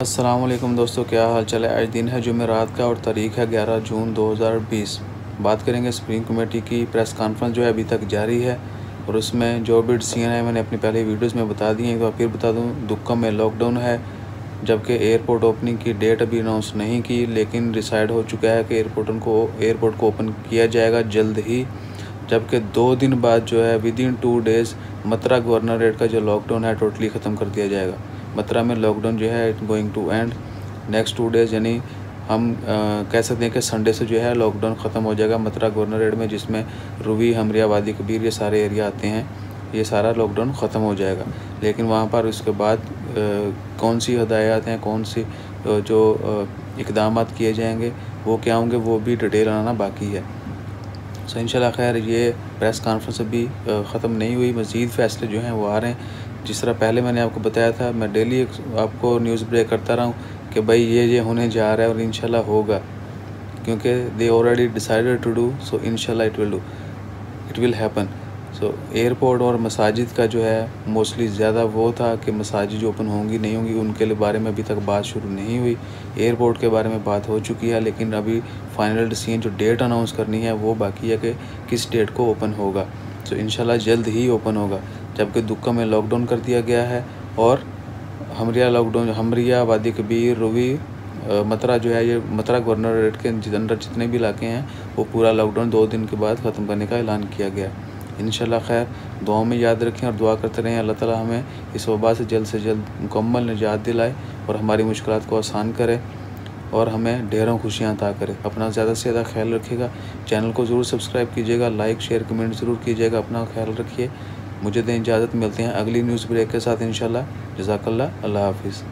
अस्सलाम वालेकुम दोस्तों, क्या हाल चाल है। आज दिन है जुमेरात का और तारीख़ है 11 जून 2020। बात करेंगे स्प्रिंग कमेटी की प्रेस कॉन्फ्रेंस जो है अभी तक जारी है और उसमें जो भी डिसीजन है मैंने अपनी पहले वीडियोस में बता दिए हैं। तो फिर बता दूं, दुक्कम में लॉकडाउन है, जबकि एयरपोर्ट ओपनिंग की डेट अभी अनाउंस नहीं की, लेकिन डिसाइड हो चुका है कि एयरपोर्ट को ओपन किया जाएगा जल्द ही। जबकि 2 दिन बाद जो है with in 2 days Mathura governorate का जो लॉकडाउन है टोटली ख़त्म कर दिया जाएगा। मथुरा में लॉकडाउन जो है it going to end next 2 days, यानी हम कह सकते हैं कि संडे से जो है लॉकडाउन ख़त्म हो जाएगा मथुरा गवर्नरेट में, जिसमें रूवी, हमरिया, वादी कबीर ये सारे एरिया आते हैं। ये सारा लॉकडाउन ख़त्म हो जाएगा। लेकिन वहाँ पर उसके बाद कौन सी हदायत हैं, कौन सी जो इक़दाम किए जाएंगे वो क्या होंगे, वो भी डिटेल आना बाकी है। सो इंशाल्लाह खैर, ये प्रेस कॉन्फ्रेंस अभी ख़त्म नहीं हुई, मज़ीद फ़ैसले जो हैं वो आ रहे हैं। जिस तरह पहले मैंने आपको बताया था, मैं डेली आपको न्यूज़ ब्रेक करता रहा हूँ कि भाई ये होने जा रहा है और इंशाल्लाह होगा, क्योंकि they already decided to do, so इंशाल्लाह it will happen. So airport और मसाजिद का जो है मोस्टली ज़्यादा वो था कि मसाजिद जो ओपन होंगी नहीं होंगी, उनके बारे में अभी तक बात शुरू नहीं हुई। एयरपोर्ट के बारे में बात हो चुकी है, लेकिन अभी फाइनल डिसीजन जो डेट अनाउंस करनी है वो बाकी है कि किस डेट को ओपन होगा। सो इंशाल्लाह जल्द ही ओपन होगा। जबकि दुक्का में लॉकडाउन कर दिया गया है और हमरिया, वादी कबीर, रूवी, मथुरा जो है, ये मथुरा गवर्नरेट के अंदर जितने भी इलाके हैं वो पूरा लॉकडाउन 2 दिन के बाद ख़त्म करने का ऐलान किया गया। इंशाल्लाह खैर, दुआओं में याद रखें और दुआ करते रहें अल्लाह ताला हमें इस वबा से जल्द मुकम्मल निजात दिलाए और हमारी मुश्किलात को आसान करे और हमें ढेरों खुशियाँ अता करे। अपना ज़्यादा से ज़्यादा ख्याल रखिएगा। चैनल को ज़रूर सब्सक्राइब कीजिएगा, लाइक शेयर कमेंट ज़रूर कीजिएगा। अपना ख्याल रखिए। मुझे दें इजाज़त, मिलते हैं अगली न्यूज़ ब्रेक के साथ इंशाल्लाह। जज़ाकल्लाह, अल्लाह हाफ़िज़।